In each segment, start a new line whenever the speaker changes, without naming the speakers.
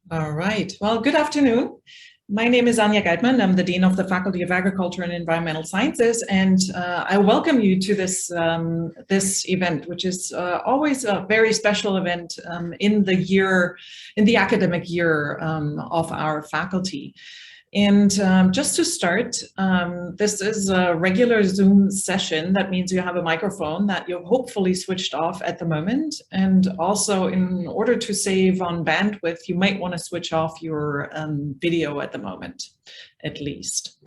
All right. Well, good afternoon. My name is Anja Geitmann. I'm the Dean of the Faculty of Agriculture and Environmental Sciences, and I welcome you to this event, which is always a very special event in the academic year of our faculty. And just to start, this is a regular Zoom session. That means you have a microphone that you've hopefully switched off at the moment. And also, in order to save on bandwidth, you might want to switch off your video at the moment, at least.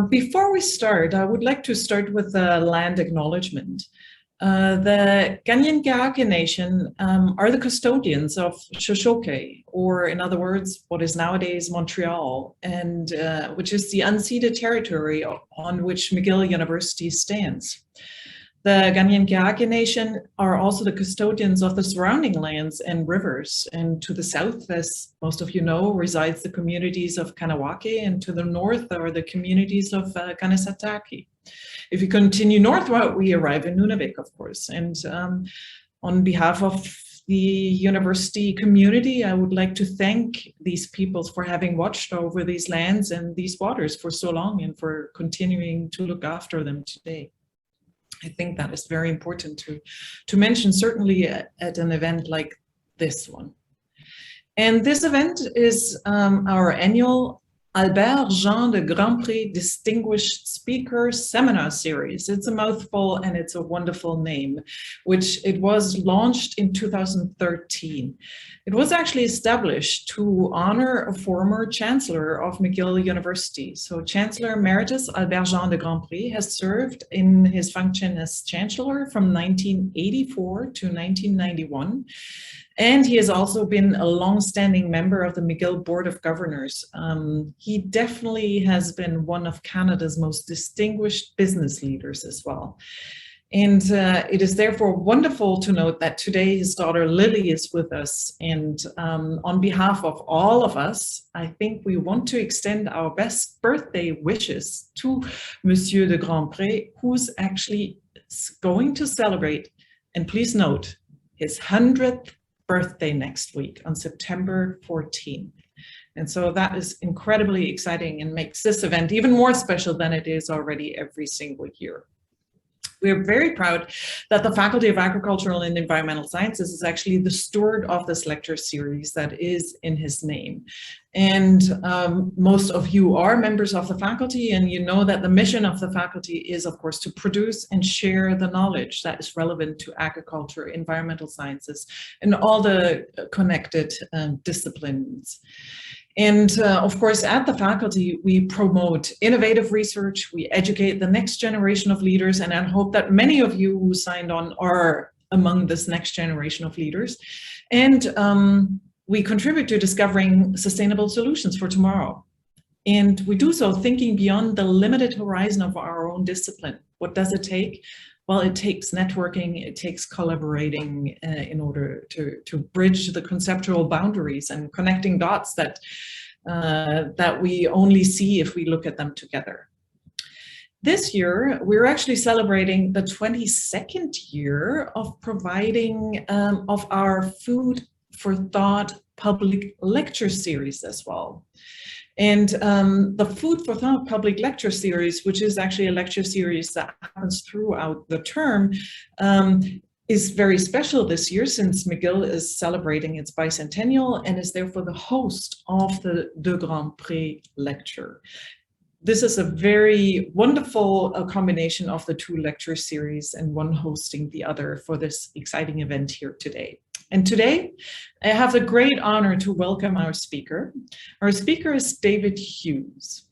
Before we start, I would like to start with a land acknowledgement. The Kanien'kehá:ka Nation are the custodians of Shoshone, or in other words, what is nowadays Montreal, and which is the unceded territory on which McGill University stands. The Kanien'kehá:ka Nation are also the custodians of the surrounding lands and rivers. And to the south, as most of you know, resides the communities of Kanawake, and to the north are the communities of Kanesatake. If you continue northward, we arrive in Nunavik, of course. And on behalf of the university community, I would like to thank these peoples for having watched over these lands and these waters for so long and for continuing to look after them today. I think that is very important to mention, certainly at an event like this one. And this event is our annual Albert Jean de Grandpré Distinguished Speaker Seminar Series. It's a mouthful and it's a wonderful name, which it was launched in 2013. It was actually established to honor a former Chancellor of McGill University. So Chancellor Emeritus Albert Jean de Grandpré has served in his function as Chancellor from 1984 to 1991. And he has also been a long-standing member of the McGill Board of Governors. He definitely has been one of Canada's most distinguished business leaders as well. And it is therefore wonderful to note that today his daughter Lily is with us. And on behalf of all of us, I think we want to extend our best birthday wishes to Monsieur de Grandpré, who's actually going to celebrate, and please note, his 100th birthday next week on September 14th. And so that is incredibly exciting and makes this event even more special than it is already every single year. We're very proud that the Faculty of Agricultural and Environmental Sciences is actually the steward of this lecture series that is in his name. And most of you are members of the faculty, and you know that the mission of the faculty is, of course, to produce and share the knowledge that is relevant to agriculture, environmental sciences, and all the connected disciplines. And of course, at the faculty, we promote innovative research, we educate the next generation of leaders, and I hope that many of you who signed on are among this next generation of leaders. And we contribute to discovering sustainable solutions for tomorrow. And we do so thinking beyond the limited horizon of our own discipline. What does it take? Well, it takes networking, it takes collaborating in order to bridge the conceptual boundaries and connecting dots that we only see if we look at them together. This year, we're actually celebrating the 22nd year of providing of our Food for Thought public lecture series as well. And the Food for Thought public lecture series, which is actually a lecture series that happens throughout the term, is very special this year since McGill is celebrating its bicentennial and is therefore the host of the De Grandpré lecture. This is a very wonderful combination of the two lecture series and one hosting the other for this exciting event here today. And today, I have the great honor to welcome our speaker. Our speaker is David Hughes.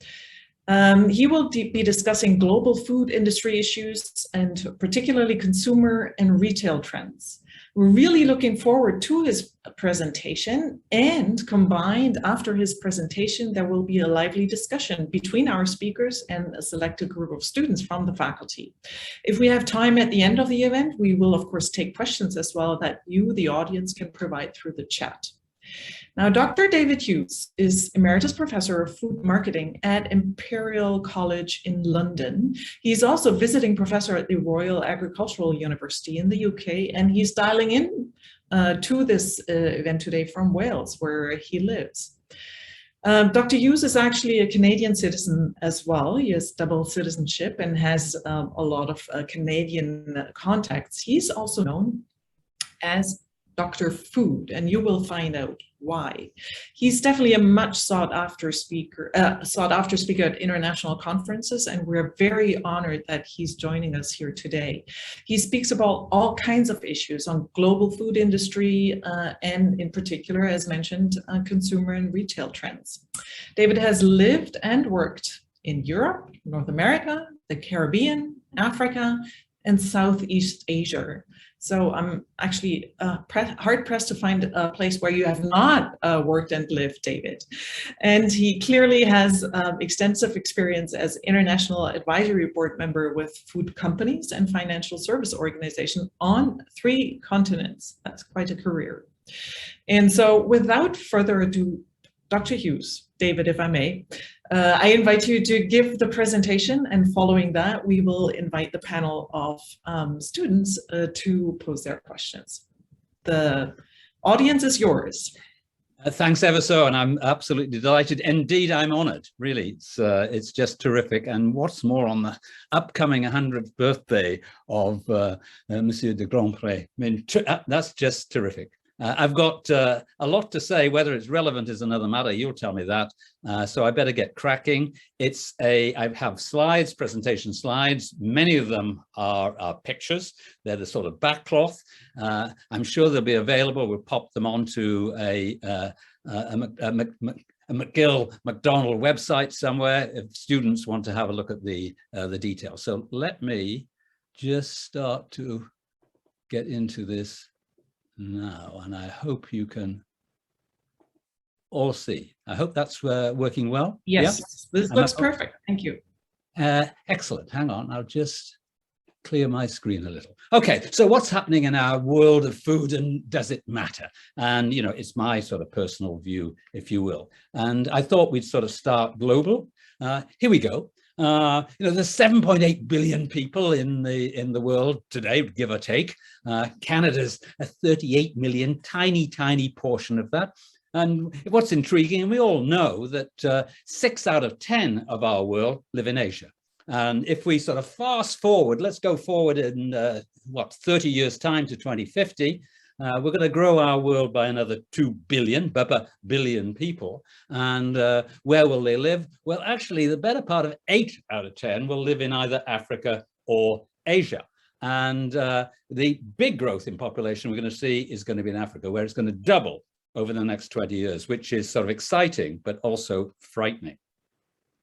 He will be discussing global food industry issues and particularly consumer and retail trends. We're really looking forward to his presentation, and combined after his presentation, there will be a lively discussion between our speakers and a selected group of students from the faculty. If we have time at the end of the event, we will of course take questions as well that you, the audience, can provide through the chat. Now, Dr. David Hughes is Emeritus Professor of Food Marketing at Imperial College in London. He's also visiting professor at the Royal Agricultural University in the UK, and he's dialing in to this event today from Wales, where he lives. Dr. Hughes is actually a Canadian citizen as well. He has double citizenship and has a lot of Canadian contacts. He's also known as Dr. Food, and you will find out why. He's definitely a much sought after speaker at international conferences, and we're very honored that he's joining us here today. He speaks about all kinds of issues on global food industry and in particular, as mentioned, consumer and retail trends. David has lived and worked in Europe, North America, the Caribbean, Africa, and Southeast Asia. So I'm actually hard-pressed to find a place where you have not worked and lived, David. And he clearly has extensive experience as international advisory board member with food companies and financial service organizations on 3 continents. That's quite a career. And so without further ado, Dr. Hughes, David, if I may, I invite you to give the presentation, and following that, we will invite the panel of students to pose their questions. The audience is yours.
Thanks ever so, and I'm absolutely delighted. Indeed, I'm honoured. Really, it's just terrific. And what's more, on the upcoming 100th birthday of Monsieur de Grandpré, I mean, that's just terrific. I've got a lot to say. Whether it's relevant is another matter. You'll tell me that. So I better get cracking. I have slides, presentation slides. Many of them are pictures. They're the sort of backcloth. I'm sure they'll be available. We'll pop them onto a McGill Macdonald website somewhere if students want to have a look at the details. So let me just start to get into this now, and I hope you can all see. I hope that's working well.
Yes, yeah? This looks perfect. Thank you.
Excellent. Hang on, I'll just clear my screen a little. Okay, so what's happening in our world of food, and does it matter? And, you know, it's my sort of personal view, if you will. And I thought we'd sort of start global. Here we go. You know, there's 7.8 billion people in the world today, give or take. Canada's a 38 million, tiny portion of that. And what's intriguing, and we all know that 6 out of 10 of our world live in Asia. And if we sort of fast forward, let's go forward in 30 years time to 2050, we're going to grow our world by another 2 billion people. And where will they live? Well, actually, the better part of 8 out of 10 will live in either Africa or Asia. And the big growth in population we're going to see is going to be in Africa, where it's going to double over the next 20 years, which is sort of exciting, but also frightening.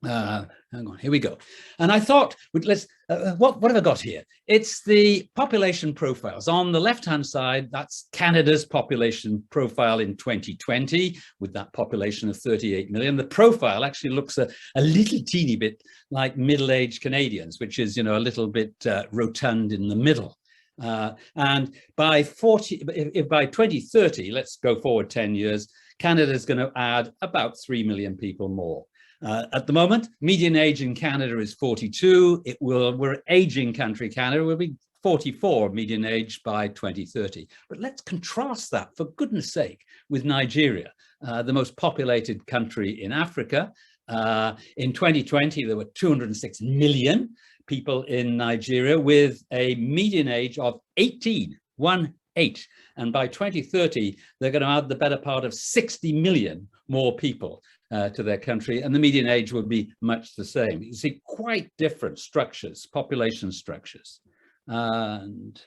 Hang on, here we go. And I thought, let's, what have I got here? It's the population profiles. On the left-hand side, that's Canada's population profile in 2020, with that population of 38 million. The profile actually looks a little teeny bit like middle-aged Canadians, which is, you know, a little bit rotund in the middle. And by 2030, let's go forward 10 years, Canada is going to add about 3 million people more. At the moment, median age in Canada is 42. We're an aging country. Canada will be 44 median age by 2030. But let's contrast that, for goodness sake, with Nigeria, the most populated country in Africa. In 2020, there were 206 million people in Nigeria with a median age of 18. And by 2030, they're going to add the better part of 60 million more people to their country, and the median age will be much the same. You see quite different structures, population structures. And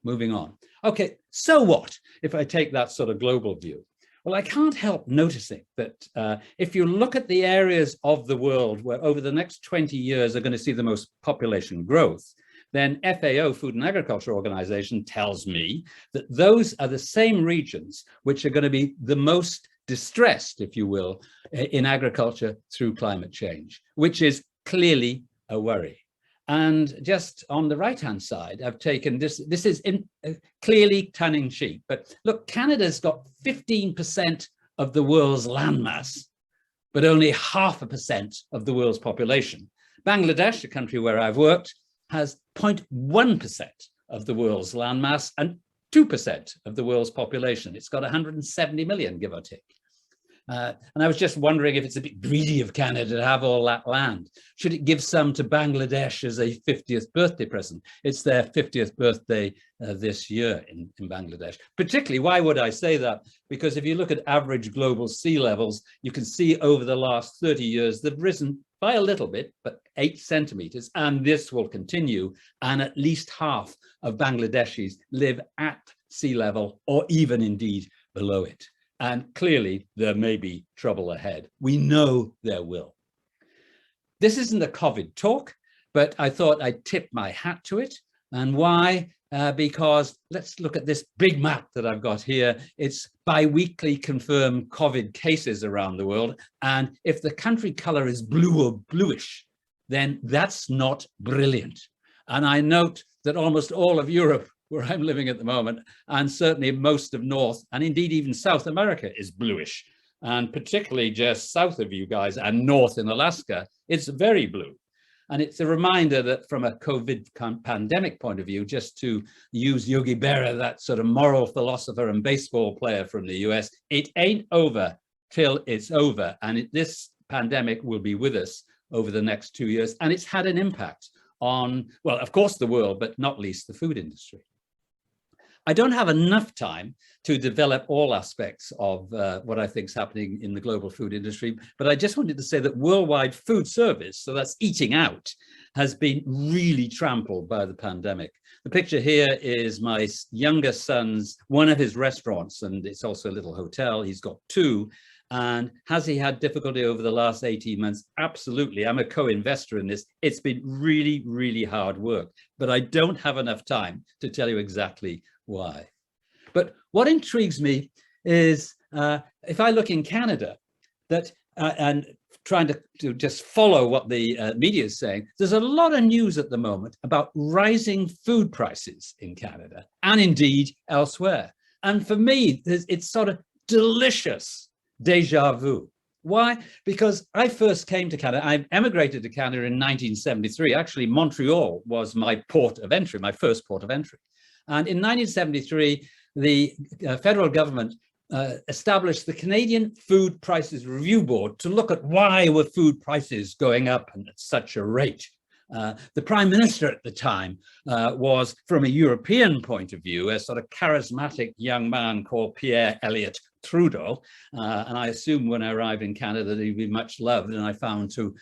moving on. Okay, so what if I take that sort of global view? Well, I can't help noticing that if you look at the areas of the world where over the next 20 years are going to see the most population growth, then FAO, Food and Agriculture Organization, tells me that those are the same regions which are going to be the most distressed, if you will, in agriculture through climate change, which is clearly a worry. And just on the right-hand side, I've taken this is clearly tongue-in-cheek, but look, Canada's got 15% of the world's landmass, but only 0.5% of the world's population. Bangladesh, a country where I've worked, has 0.1% of the world's landmass and 2% of the world's population. It's got 170 million, give or take. And I was just wondering if it's a bit greedy of Canada to have all that land. Should it give some to Bangladesh as a 50th birthday present? It's their 50th birthday this year in Bangladesh. Particularly, why would I say that? Because if you look at average global sea levels, you can see over the last 30 years, they've risen by a little bit, but 8 centimeters, and this will continue. And at least half of Bangladeshis live at sea level or even indeed below it. And clearly there may be trouble ahead. We know there will. This isn't a COVID talk, but I thought I'd tip my hat to it. And why? Because let's look at this big map that I've got here. It's bi-weekly confirmed COVID cases around the world. And if the country color is blue or bluish, then that's not brilliant. And I note that almost all of Europe, where I'm living at the moment, and certainly most of North and indeed even South America is bluish, and particularly just south of you guys and north in Alaska, it's very blue. And it's a reminder that from a COVID pandemic point of view, just to use Yogi Berra, that sort of moral philosopher and baseball player from the US, it ain't over till it's over. And this pandemic will be with us over the next 2 years. And it's had an impact on, well, of course, the world, but not least the food industry. I don't have enough time to develop all aspects of what I think is happening in the global food industry, but I just wanted to say that worldwide food service, so that's eating out, has been really trampled by the pandemic. The picture here is my youngest son's, one of his restaurants, and it's also a little hotel. He's got 2. And has he had difficulty over the last 18 months? Absolutely. I'm a co-investor in this. It's been really, really hard work, but I don't have enough time to tell you exactly why. But what intrigues me is if I look in Canada, that and trying to just follow what the media is saying, there's a lot of news at the moment about rising food prices in Canada and indeed elsewhere. And for me, it's sort of delicious deja vu. Why? Because I first came to Canada, I emigrated to Canada in 1973. Actually, Montreal was my port of entry, my first port of entry. And in 1973, the federal government established the Canadian Food Prices Review Board to look at why were food prices going up at such a rate. The Prime Minister at the time was, from a European point of view, a sort of charismatic young man called Pierre Elliott Trudeau, and I assumed when I arrived in Canada that he'd be much loved, and I found to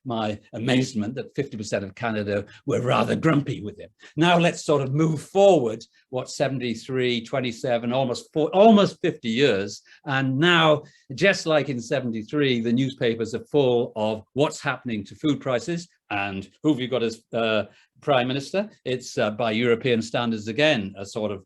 my amazement that 50% of Canada were rather grumpy with him. Now let's sort of move forward, what, 73, 27, almost 50 years, and now, just like in 73, the newspapers are full of what's happening to food prices. And who have you got as Prime Minister? It's by European standards again, a sort of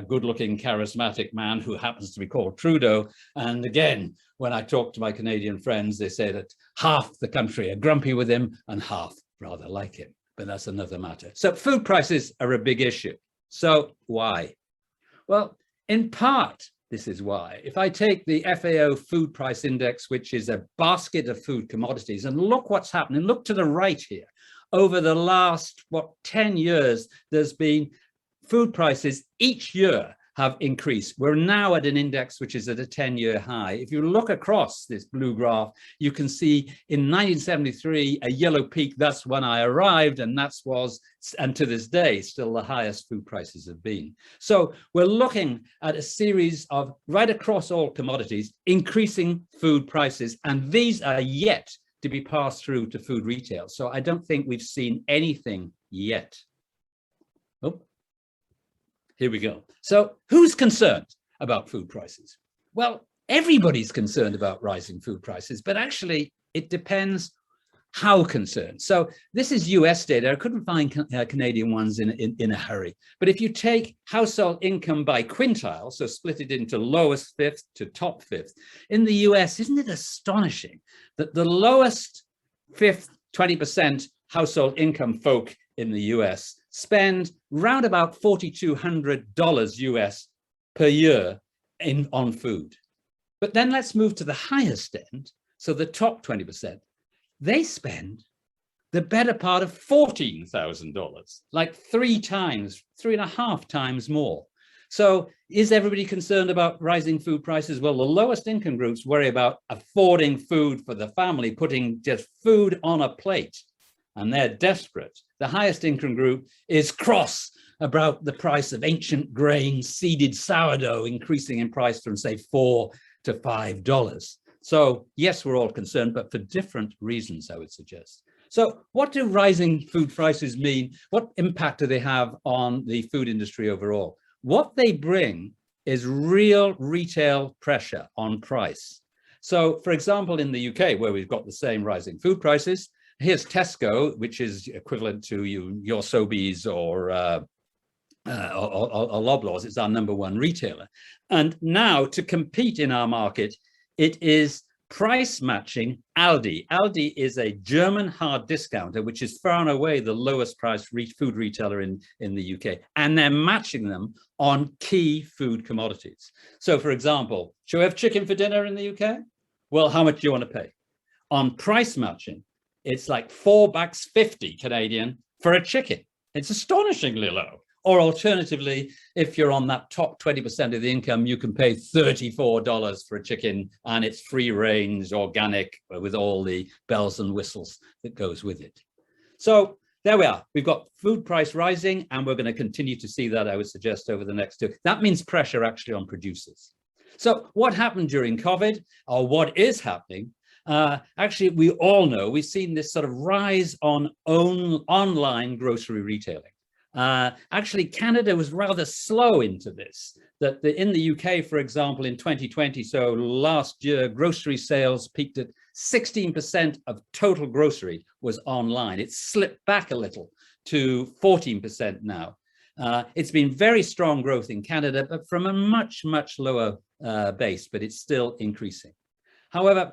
good-looking, charismatic man who happens to be called Trudeau. And again, when I talk to my Canadian friends, they say that half the country are grumpy with him and half rather like him. But that's another matter. So food prices are a big issue. So why? Well, in part, this is why. If I take the FAO Food Price Index, which is a basket of food commodities, and look what's happening, look to the right here. Over the last, 10 years, there's been food prices each year have increased. We're now at an index which is at a 10-year high. If you look across this blue graph, you can see in 1973, a yellow peak, that's when I arrived, and and to this day, still the highest food prices have been. So we're looking at a series of, right across all commodities, increasing food prices, and these are yet to be passed through to food retail. So I don't think we've seen anything yet. Oh. Here we go. So who's concerned about food prices? Well, everybody's concerned about rising food prices, but actually it depends how concerned. So this is US data. I couldn't find Canadian ones in a hurry. But if you take household income by quintile, so split it into lowest fifth to top fifth, in the US, isn't it astonishing that the lowest fifth 20% household income folk in the US spend round about $4,200 US per year on food. But then let's move to the highest end. So the top 20%, they spend the better part of $14,000, like 3.5 times more. So is everybody concerned about rising food prices? Well, the lowest income groups worry about affording food for the family, putting just food on a plate, and they're desperate. The highest income group is cross about the price of ancient grain seeded sourdough increasing in price from, say, $4 to $5. So yes, we're all concerned, but for different reasons, I would suggest. So what do rising food prices mean? What impact do they have on the food industry overall? What they bring is real retail pressure on price. So for example, in the UK, where we've got the same rising food prices, here's Tesco, which is equivalent to your Sobeys or Loblaws. It's our #1 retailer. And now to compete in our market, it is price matching Aldi. Aldi is a German hard discounter, which is far and away the lowest priced food retailer in the UK. And they're matching them on key food commodities. So for example, should we have chicken for dinner in the UK? Well, how much do you want to pay? On price matching, it's like $4.50 Canadian for a chicken. It's astonishingly low. Or alternatively, if you're on that top 20% of the income, you can pay $34 for a chicken, and it's free range, organic, with all the bells and whistles that goes with it. So there we are. We've got food price rising, and we're going to continue to see that, I would suggest, over the next 2. That means pressure actually on producers. So what happened during COVID, or what is happening? Actually, we all know we've seen this sort of rise on online grocery retailing. Actually, Canada was rather slow into this. In the UK, for example, in 2020, so last year, grocery sales peaked at 16% of total grocery was online. It slipped back a little to 14% now. It's been very strong growth in Canada, but from a much, much lower base, but it's still increasing. However,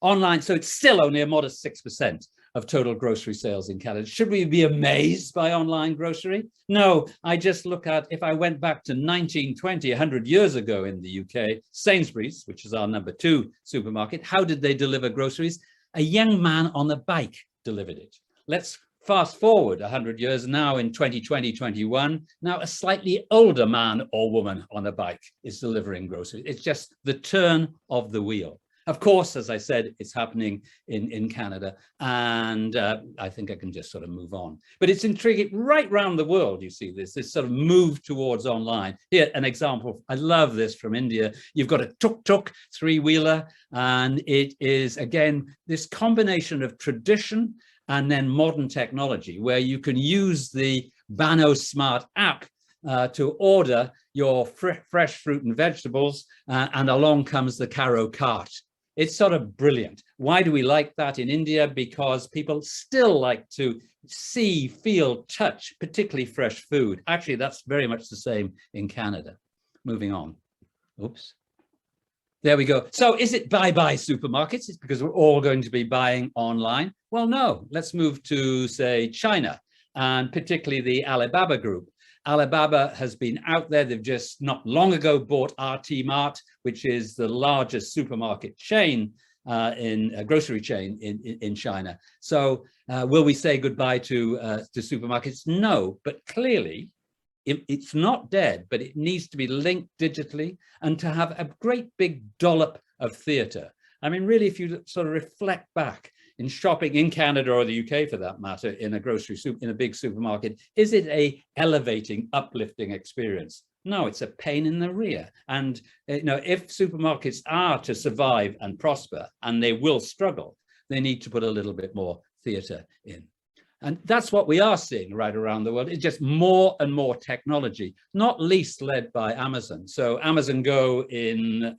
online, so it's still only a modest 6% of total grocery sales in Canada. Should we be amazed by online grocery? No, I just look at, if I went back to 1920, 100 years ago in the UK, Sainsbury's, which is our #2 supermarket, how did they deliver groceries? A young man on a bike delivered it. Let's fast forward 100 years now in 2020, 21. Now a slightly older man or woman on a bike is delivering groceries. It's just the turn of the wheel. Of course, as I said, it's happening in Canada, and I think I can just sort of move on. But it's intriguing right around the world, you see this sort of move towards online. Here, an example, I love this from India. You've got a tuk-tuk 3-wheeler, and it is, again, this combination of tradition and then modern technology, where you can use the Bano Smart app to order your fresh fruit and vegetables, and along comes the Caro cart. It's sort of brilliant. Why do we like that in India? Because people still like to see, feel, touch, particularly fresh food. Actually, that's very much the same in Canada. Moving on. Oops. There we go. So is it bye-bye supermarkets? It's because we're all going to be buying online? Well, no. Let's move to, say, China, and particularly the Alibaba group. Alibaba has been out there. They've just not long ago bought RT Mart, which is the largest supermarket chain in a grocery chain in China. So will we say goodbye to supermarkets? No, but clearly it's not dead, but it needs to be linked digitally and to have a great big dollop of theatre. I mean, really, if you sort of reflect back in shopping in Canada or the UK, for that matter, in a big supermarket, is it a elevating, uplifting experience? No, it's a pain in the rear. And if supermarkets are to survive and prosper, and they will struggle, they need to put a little bit more theatre in. And that's what we are seeing right around the world. It's just more and more technology, not least led by Amazon. So Amazon Go in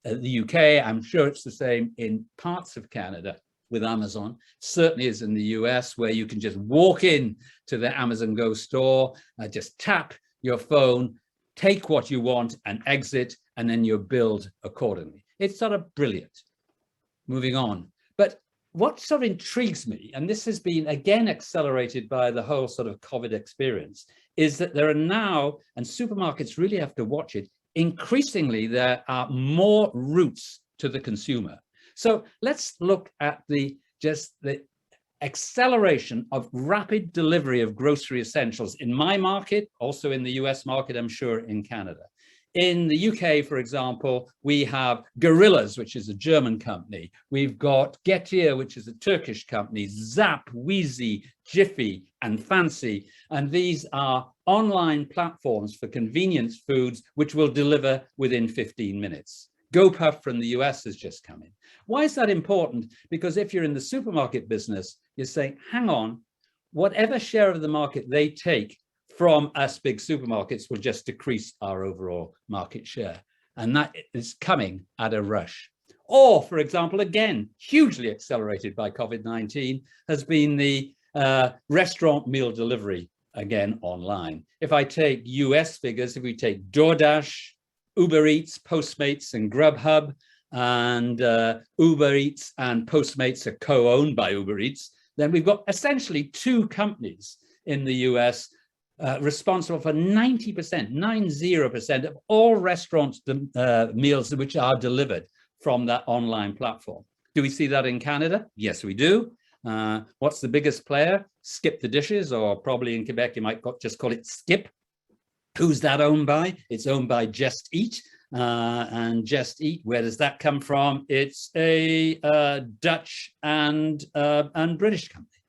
the UK, I'm sure it's the same in parts of Canada with Amazon, certainly is in the US, where you can just walk in to the Amazon Go store, just tap your phone, take what you want and exit, and then you're billed accordingly. It's sort of brilliant. Moving on. But what sort of intrigues me, and this has been again accelerated by the whole sort of COVID experience, is that there are now, and supermarkets really have to watch it, increasingly there are more routes to the consumer. So let's look at the acceleration of rapid delivery of grocery essentials in my market, also in the US market, I'm sure in Canada. In the UK, for example, we have Gorillas, which is a German company. We've got Getir, which is a Turkish company, Zap, Wheezy, Jiffy, and Fancy. And these are online platforms for convenience foods, which will deliver within 15 minutes. GoPuff from the US has just come in. Why is that important? Because if you're in the supermarket business, you're saying, hang on, whatever share of the market they take from us big supermarkets will just decrease our overall market share. And that is coming at a rush. Or, for example, again, hugely accelerated by COVID-19 has been the restaurant meal delivery, again, online. If I take US figures, if we take DoorDash, Uber Eats, Postmates, and Grubhub, and Uber Eats and Postmates are co-owned by Uber Eats, then we've got essentially two companies in the US responsible for 90% of all restaurant meals which are delivered from that online platform. Do we see that in Canada? Yes, we do. What's the biggest player? Skip the Dishes, or probably in Quebec, you might just call it Skip. Who's that owned by? It's owned by Just Eat. And Just Eat, where does that come from? It's a Dutch and British company.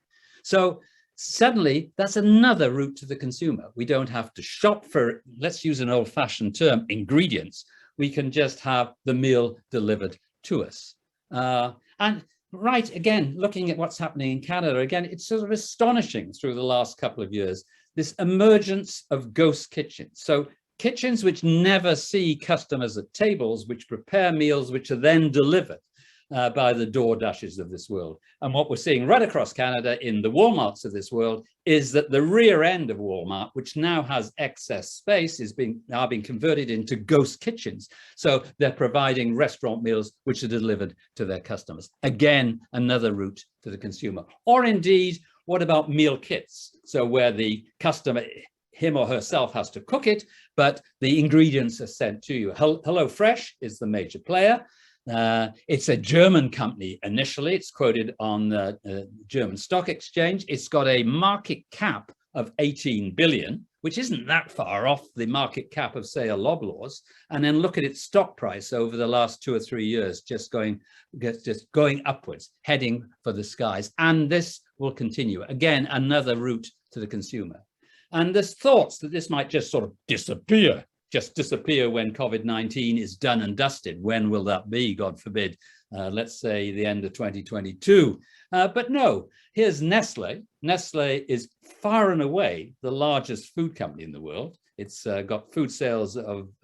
So suddenly, that's another route to the consumer. We don't have to shop for, let's use an old-fashioned term, ingredients. We can just have the meal delivered to us. And right, again, looking at what's happening in Canada, again, it's sort of astonishing through the last couple of years, this emergence of ghost kitchens. So kitchens which never see customers at tables, which prepare meals, which are then delivered by the DoorDashes of this world. And what we're seeing right across Canada in the Walmarts of this world is that the rear end of Walmart, which now has excess space, is now being converted into ghost kitchens. So they're providing restaurant meals which are delivered to their customers. Again, another route to the consumer. Or indeed, what about meal kits? So where the customer, him or herself, has to cook it, but the ingredients are sent to you. HelloFresh is the major player. It's a German company initially. It's quoted on the German Stock Exchange. It's got a market cap of 18 billion, which isn't that far off the market cap of, say, a Loblaws. And then look at its stock price over the last 2 or 3 years, just going upwards, heading for the skies. And this will continue. Again, another route to the consumer. And there's thoughts that this might just sort of disappear when COVID-19 is done and dusted. When will that be? God forbid, let's say the end of 2022. But no, here's Nestle. Nestle is far and away the largest food company in the world. It's got food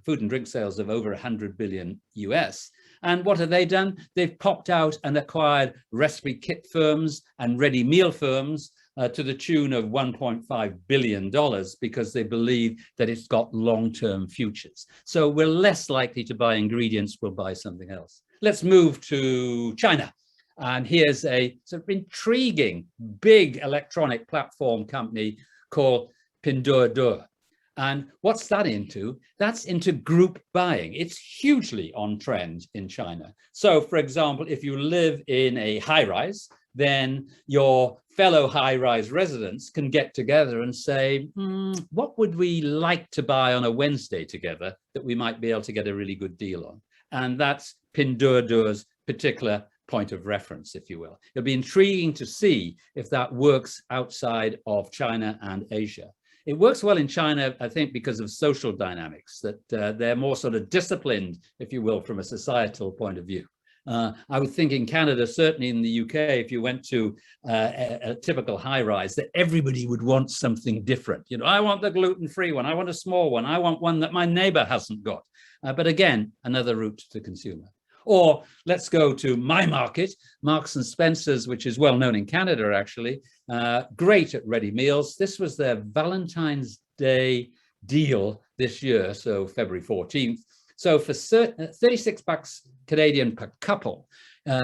and drink sales of over 100 billion US. And what have they done? They've popped out and acquired recipe kit firms and ready meal firms to the tune of $1.5 billion because they believe that it's got long-term futures. So we're less likely to buy ingredients, we'll buy something else. Let's move to China. And here's a sort of intriguing big electronic platform company called Pindorado. And what's that into? That's into group buying. It's hugely on trend in China. So for example, if you live in a high-rise, then your fellow high-rise residents can get together and say, what would we like to buy on a Wednesday together that we might be able to get a really good deal on? And that's Pindorado's particular point of reference, if you will. It'll be intriguing to see if that works outside of China and Asia. It works well in China, I think, because of social dynamics, that they're more sort of disciplined, if you will, from a societal point of view. I would think in Canada, certainly in the UK, if you went to a typical high-rise, that everybody would want something different. You know, I want the gluten-free one, I want a small one, I want one that my neighbor hasn't got. But again, another route to consumer. Or let's go to my market, Marks and Spencer's, which is well known in Canada, actually, great at ready meals. This was their Valentines Day Deal this year, so February 14th. So for 36 bucks Canadian per couple,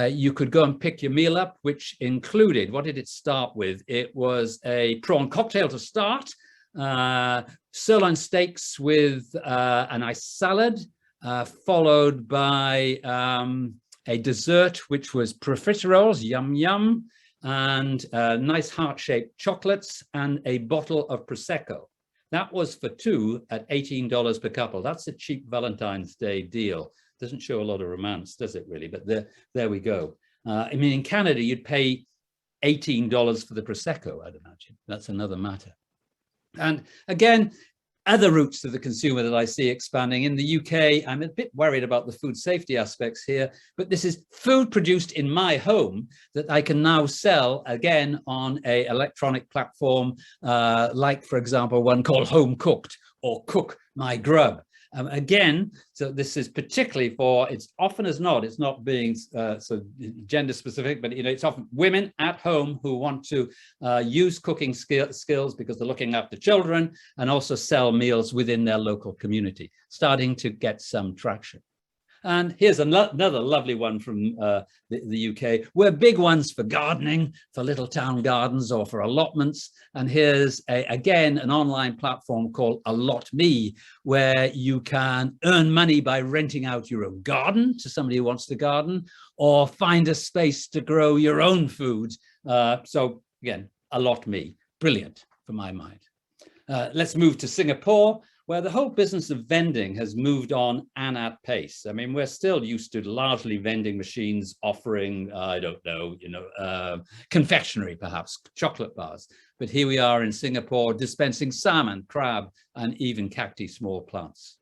you could go and pick your meal up, which included, what did it start with? It was a prawn cocktail to start, sirloin steaks with a nice salad, followed by a dessert, which was profiteroles, yum, yum, and nice heart-shaped chocolates and a bottle of Prosecco. That was for two at $18 per couple. That's a cheap Valentine's Day deal. Doesn't show a lot of romance, does it really? But there we go. I mean, in Canada, you'd pay $18 for the Prosecco, I'd imagine. That's another matter. And again, other routes to the consumer that I see expanding. In the UK, I'm a bit worried about the food safety aspects here, but this is food produced in my home that I can now sell again on an electronic platform, like, for example, one called Home Cooked or Cook My Grub. Again, so this is particularly for, it's often as not, it's not being so gender specific, but it's often women at home who want to use cooking skills because they're looking after children and also sell meals within their local community, starting to get some traction. And here's another lovely one from the UK. We're big ones for gardening, for little town gardens or for allotments. And here's, again, an online platform called Allot Me, where you can earn money by renting out your own garden to somebody who wants to garden, or find a space to grow your own food. So again, Allot Me, brilliant for my mind. Let's move to Singapore, where the whole business of vending has moved on and at pace. I mean, we're still used to largely vending machines offering, I don't know, confectionery, perhaps, chocolate bars. But here we are in Singapore dispensing salmon, crab, and even cacti small plants.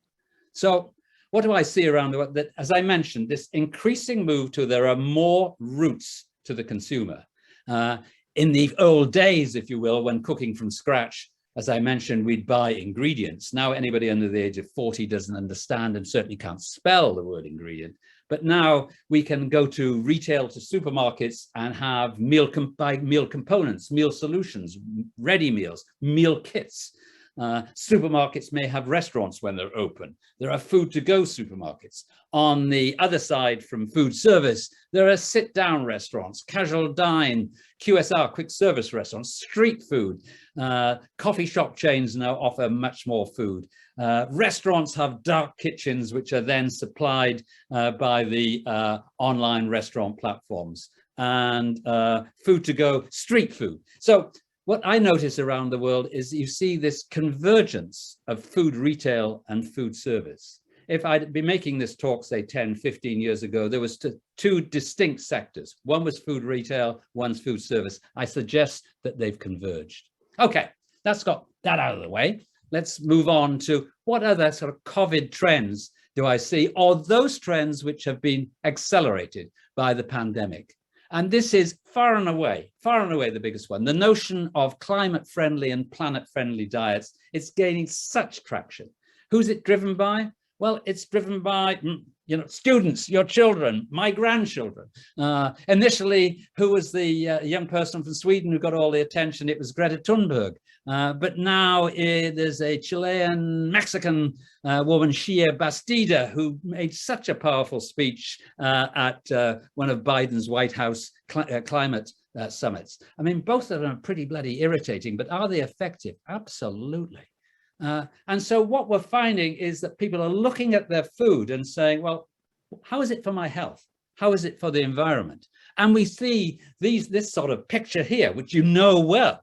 So what do I see around the world? That, as I mentioned, this increasing move to there are more routes to the consumer. In the old days, if you will, when cooking from scratch, as I mentioned, we'd buy ingredients. Now anybody under the age of 40 doesn't understand and certainly can't spell the word ingredient. But now we can go to retail, to supermarkets, and have buy meal components, meal solutions, ready meals, meal kits. Supermarkets may have restaurants when they're open. There are food-to-go supermarkets. On the other side, from food service, there are sit-down restaurants, casual dine, QSR, quick service restaurants, street food. Coffee shop chains now offer much more food. Restaurants have dark kitchens, which are then supplied by the online restaurant platforms. And food-to-go, street food. So what I notice around the world is you see this convergence of food retail and food service. If I'd been making this talk, say 10, 15 years ago, there was two distinct sectors. One was food retail, one's food service. I suggest that they've converged. Okay, that's got that out of the way. Let's move on to what other sort of COVID trends do I see, or those trends which have been accelerated by the pandemic. And this is far and away the biggest one. The notion of climate-friendly and planet-friendly diets, it's gaining such traction. Who's it driven by? Well, it's driven by, students, your children, my grandchildren. Initially, who was the young person from Sweden who got all the attention? It was Greta Thunberg. But now there's a Chilean, Mexican woman, Shia Bastida, who made such a powerful speech at one of Biden's White House climate summits. I mean, both of them are pretty bloody irritating, but are they effective? Absolutely. And so what we're finding is that people are looking at their food and saying, well, how is it for my health? How is it for the environment? And we see this sort of picture here, which you know well.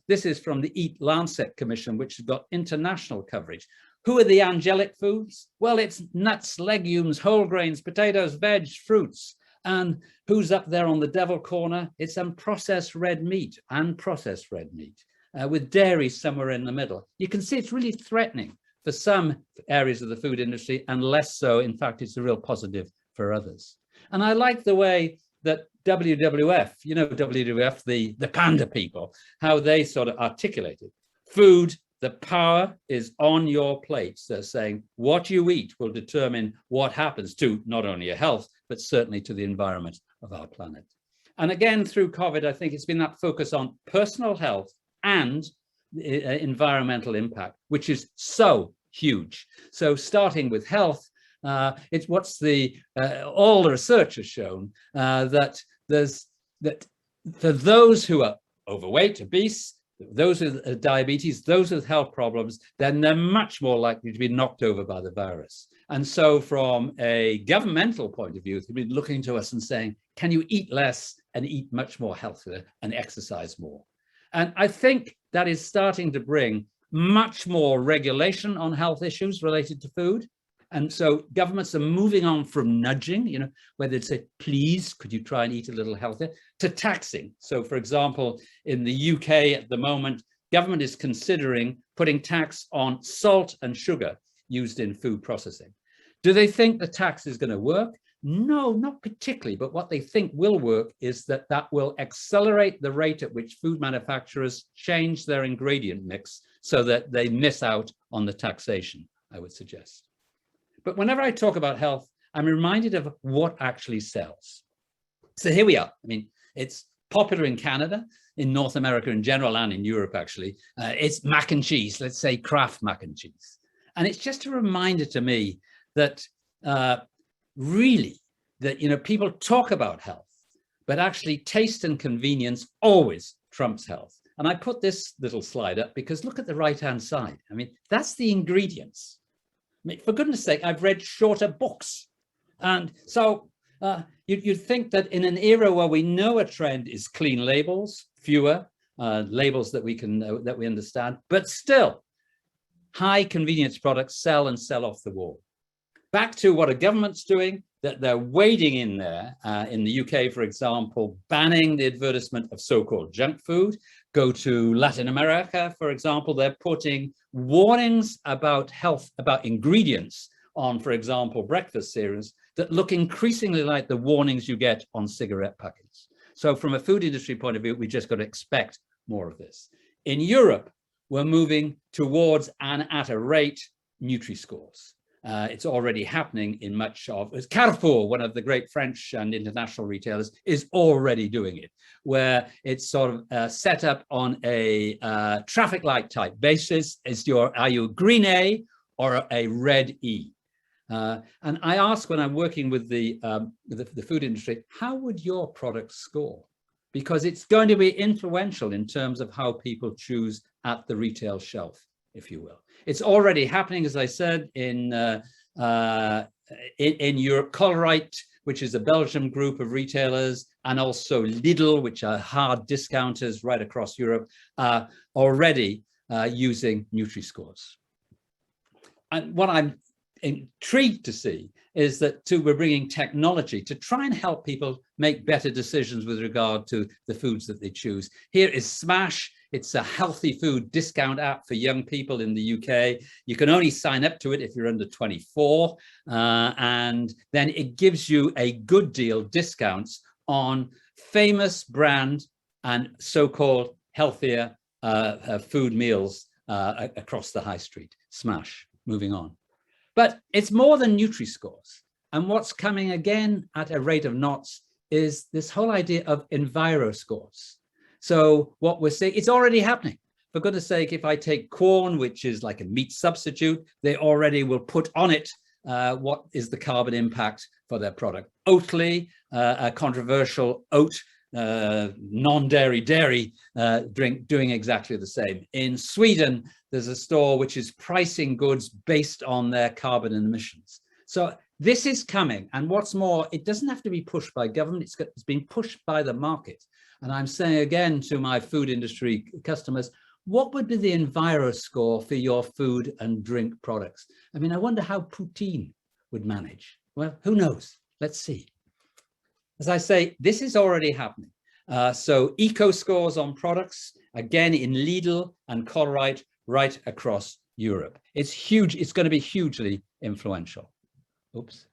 This is from the Eat Lancet Commission, which has got international coverage. Who are the angelic foods? Well, it's nuts, legumes, whole grains, potatoes, veg, fruits. And who's up there on the devil corner? It's unprocessed red meat, unprocessed red meat. With dairy somewhere in the middle. You can see it's really threatening for some areas of the food industry and less so. In fact, it's a real positive for others. And I like the way that WWF, WWF, the panda people, how they sort of articulate it. Food, the power is on your plate. They're saying what you eat will determine what happens to not only your health, but certainly to the environment of our planet. And again, through COVID, I think it's been that focus on personal health and environmental impact, which is so huge. So starting with health, it's all the research has shown that for those who are overweight, obese, those with diabetes, those with health problems, then they're much more likely to be knocked over by the virus. And so from a governmental point of view, they've been looking to us and saying, can you eat less? and eat much more healthier and exercise more. And I think that is starting to bring much more regulation on health issues related to food. And so governments are moving on from nudging, you know, where they'd say, please, could you try and eat a little healthier, to taxing. So for example, in the UK at the moment, government is considering putting tax on salt and sugar used in food processing. Do they think the tax is going to work? No, not particularly. But what they think will work is that that will accelerate the rate at which food manufacturers change their ingredient mix so that they miss out on the taxation, I would suggest. But whenever I talk about health, I'm reminded of what actually sells. So here we are. I mean, it's popular in Canada, in North America in general, and in Europe, actually. It's mac and cheese, let's say Kraft mac and cheese. And it's just a reminder to me that really, that, you know, people talk about health, but actually taste and convenience always trumps health. And I put this little slide up because look at the right-hand side. I mean, that's the ingredients. I mean, for goodness sake, I've read shorter books. And so you'd think that in an era where we know a trend is clean labels, fewer labels that we can that we understand, but still high convenience products sell and sell off the wall. Back to what a government's doing, that they're wading in there, in the UK, for example, banning the advertisement of so-called junk food. Go to Latin America, for example, they're putting warnings about health, about ingredients on, for example, breakfast cereals that look increasingly like the warnings you get on cigarette packets. So from a food industry point of view, we just got to expect more of this. In Europe, we're moving towards and at a rate Nutri-Scores. It's already happening in much of, Carrefour, one of the great French and international retailers, is already doing it, where it's sort of set up on a traffic light type basis. Are you a green A or a red E? And I ask when I'm working with the food industry, how would your product score? Because it's going to be influential in terms of how people choose at the retail shelf, if you will. It's already happening, as I said, in Europe. Colruyt, which is a Belgian group of retailers, and also Lidl, which are hard discounters right across Europe, are already using Nutri-Scores. And what I'm intrigued to see is that we're bringing technology to try and help people make better decisions with regard to the foods that they choose. Here is Smash. It's a healthy food discount app for young people in the UK. You can only sign up to it if you're under 24. And then it gives you a good deal discounts on famous brand and so-called healthier food meals across the high street. Smash, moving on. But it's more than Nutri-Scores. And what's coming again at a rate of knots is this whole idea of EnviroScores. So what we're saying, it's already happening. For goodness sake, if I take corn, which is like a meat substitute, they already will put on it what is the carbon impact for their product. Oatly, a controversial oat, non-dairy dairy drink, doing exactly the same. In Sweden, there's a store which is pricing goods based on their carbon emissions. So this is coming. And what's more, it doesn't have to be pushed by government. It's been pushed by the market. And I'm saying again to my food industry customers, what would be the EnviroScore for your food and drink products? I mean, I wonder how Putin would manage. Well, who knows? Let's see. As I say, this is already happening. So EcoScores on products, again in Lidl and Colruyt, right across Europe. It's huge. It's going to be hugely influential. Oops.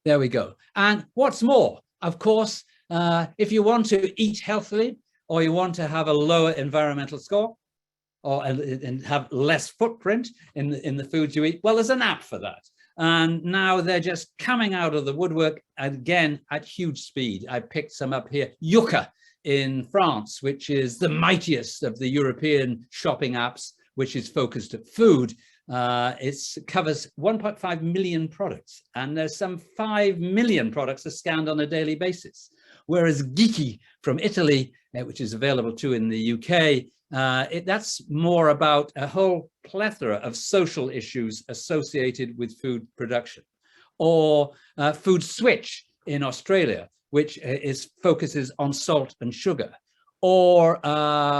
There we go. And what's more, of course, if you want to eat healthily, or you want to have a lower environmental score, and have less footprint in the foods you eat, well, there's an app for that. And now they're just coming out of the woodwork again at huge speed. I picked some up here. Yuka in France, which is the mightiest of the European shopping apps, which is focused at food. It covers 1.5 million products, and there's some 5 million products are scanned on a daily basis. Whereas Geeky from Italy, which is available too in the UK, that's more about a whole plethora of social issues associated with food production. Or Food Switch in Australia, which focuses on salt and sugar. Or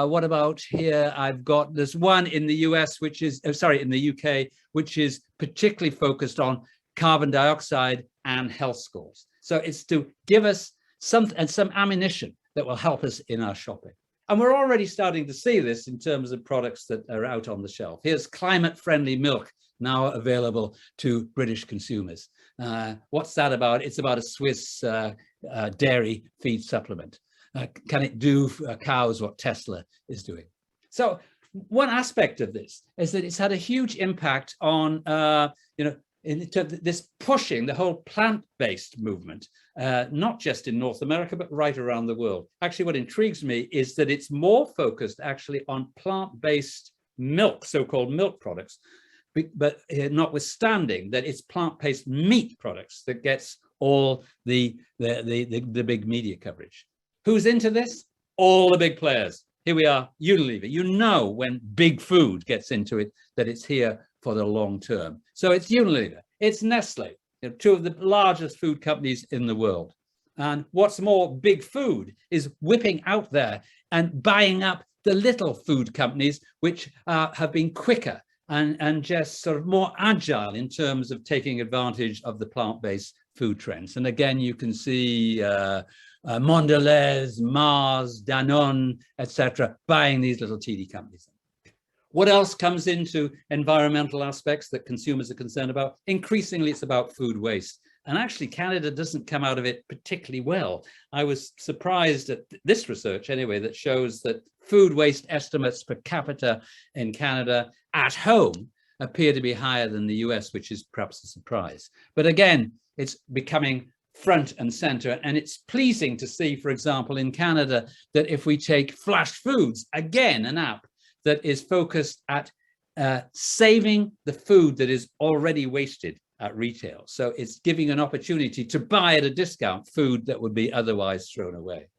what about here? I've got this one in the US, which is, in the UK, which is particularly focused on carbon dioxide and health scores. So it's to give us some ammunition that will help us in our shopping. And we're already starting to see this in terms of products that are out on the shelf. Here's climate-friendly milk now available to British consumers. What's that about? It's about a Swiss dairy feed supplement. Can it do cows what Tesla is doing? So one aspect of this is that it's had a huge impact on, in terms of this pushing the whole plant-based movement, not just in North America, but right around the world. Actually, what intrigues me is that it's more focused actually on plant-based milk, so-called milk products, but notwithstanding that it's plant-based meat products that gets all the big media coverage. Who's into this? All the big players. Here we are, Unilever. You know when big food gets into it, that it's here for the long term. So it's Unilever, it's Nestle, two of the largest food companies in the world. And what's more, big food is whipping out there and buying up the little food companies, which have been quicker and just sort of more agile in terms of taking advantage of the plant-based food trends. And again, you can see Mondelez, Mars, Danone, etc., buying these little TD companies. What else comes into environmental aspects that consumers are concerned about? Increasingly, it's about food waste. And actually, Canada doesn't come out of it particularly well. I was surprised at this research, anyway, that shows that food waste estimates per capita in Canada at home appear to be higher than the US, which is perhaps a surprise. But again, it's becoming front and center. And it's pleasing to see, for example, in Canada, that if we take Flash Foods, again, an app that is focused at saving the food that is already wasted at retail. So it's giving an opportunity to buy at a discount food that would be otherwise thrown away.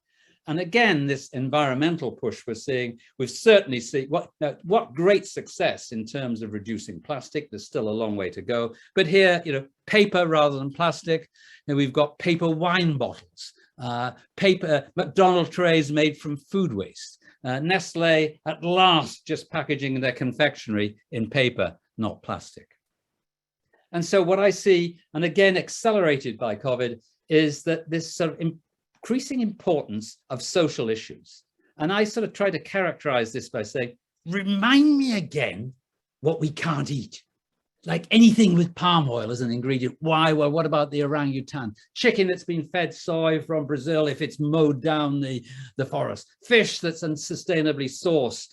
And again, this environmental push we're seeing, we've certainly seen what great success in terms of reducing plastic. There's still a long way to go. But here, paper rather than plastic. And we've got paper wine bottles, paper Macdonald trays made from food waste. Nestle at last just packaging their confectionery in paper, not plastic. And so what I see, and again accelerated by COVID, is that this sort of increasing importance of social issues. And I sort of try to characterize this by saying, remind me again what we can't eat. Like anything with palm oil as an ingredient. Why? Well, what about the orangutan? Chicken that's been fed soy from Brazil if it's mowed down the forest. Fish that's unsustainably sourced.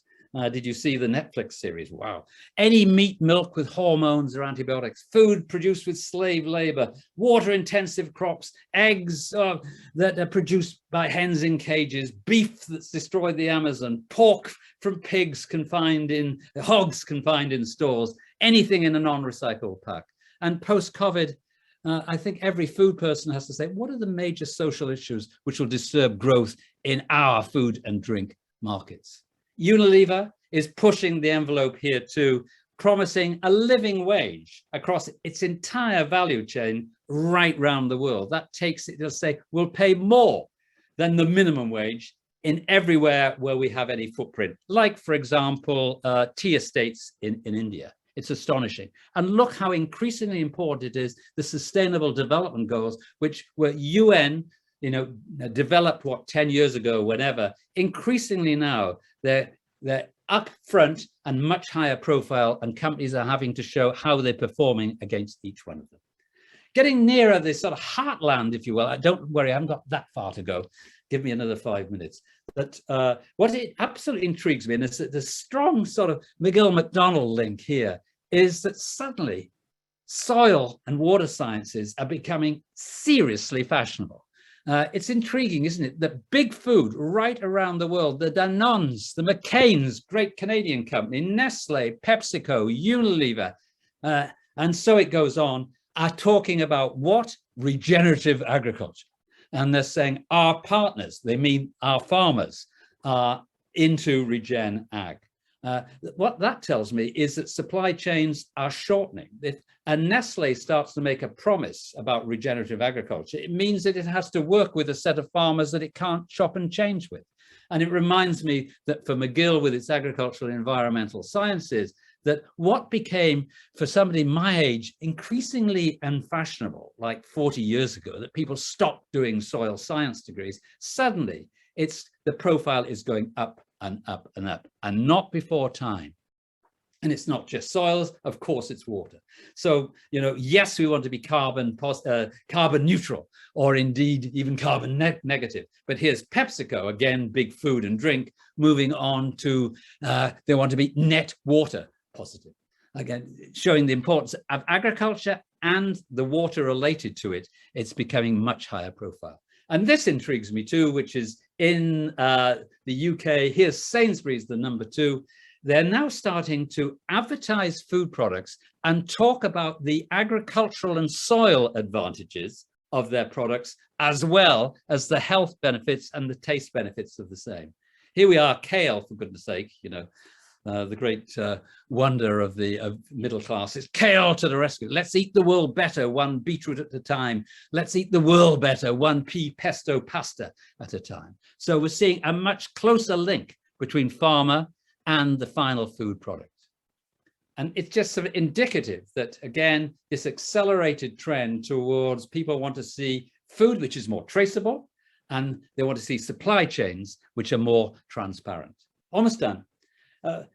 Did you see the Netflix series? Wow. Any meat, milk with hormones or antibiotics, food produced with slave labor, water-intensive crops, eggs that are produced by hens in cages, beef that's destroyed the Amazon, pork from hogs confined in stores, anything in a non-recycled pack. And post-COVID, I think every food person has to say, what are the major social issues which will disturb growth in our food and drink markets? Unilever is pushing the envelope here too, promising a living wage across its entire value chain right round the world. That takes it to say, we'll pay more than the minimum wage in everywhere where we have any footprint, like, for example, tea estates in India. It's astonishing. And look how increasingly important it is, the Sustainable Development Goals, which were UN, developed 10 years ago, whenever. Increasingly now, they're up front and much higher profile, and companies are having to show how they're performing against each one of them. Getting nearer this sort of heartland, if you will. Don't worry, I haven't got that far to go. Give me another 5 minutes. But what it absolutely intrigues me, and it's the strong sort of McGill Macdonald link here, is that suddenly soil and water sciences are becoming seriously fashionable. It's intriguing, isn't it, that big food right around the world, the Danones, the McCain's, great Canadian company, Nestle, PepsiCo, Unilever, and so it goes on, are talking about what? Regenerative agriculture. And they're saying our partners, they mean our farmers, are into regen ag. What that tells me is that supply chains are shortening. If a Nestle starts to make a promise about regenerative agriculture, it means that it has to work with a set of farmers that it can't chop and change with. And it reminds me that for McGill, with its agricultural and environmental sciences, that what became, for somebody my age, increasingly unfashionable, like 40 years ago, that people stopped doing soil science degrees, suddenly the profile is going up and up and up, and not before time. And it's not just soils, of course, it's water. So, yes, we want to be carbon neutral, or indeed even carbon negative. But here's PepsiCo, again, big food and drink, moving on to, they want to be net water positive. Again, showing the importance of agriculture and the water related to it. It's becoming much higher profile. And this intrigues me too, which is in the UK. Here's Sainsbury's, the number 2. They're now starting to advertise food products and talk about the agricultural and soil advantages of their products, as well as the health benefits and the taste benefits of the same. Here we are, kale, for goodness sake, the great wonder of the middle class is kale to the rescue. Let's eat the world better, one beetroot at a time. Let's eat the world better, one pea pesto pasta at a time. So we're seeing a much closer link between farmer and the final food product. And it's just sort of indicative that, again, this accelerated trend towards people want to see food which is more traceable, and they want to see supply chains which are more transparent. Almost done. I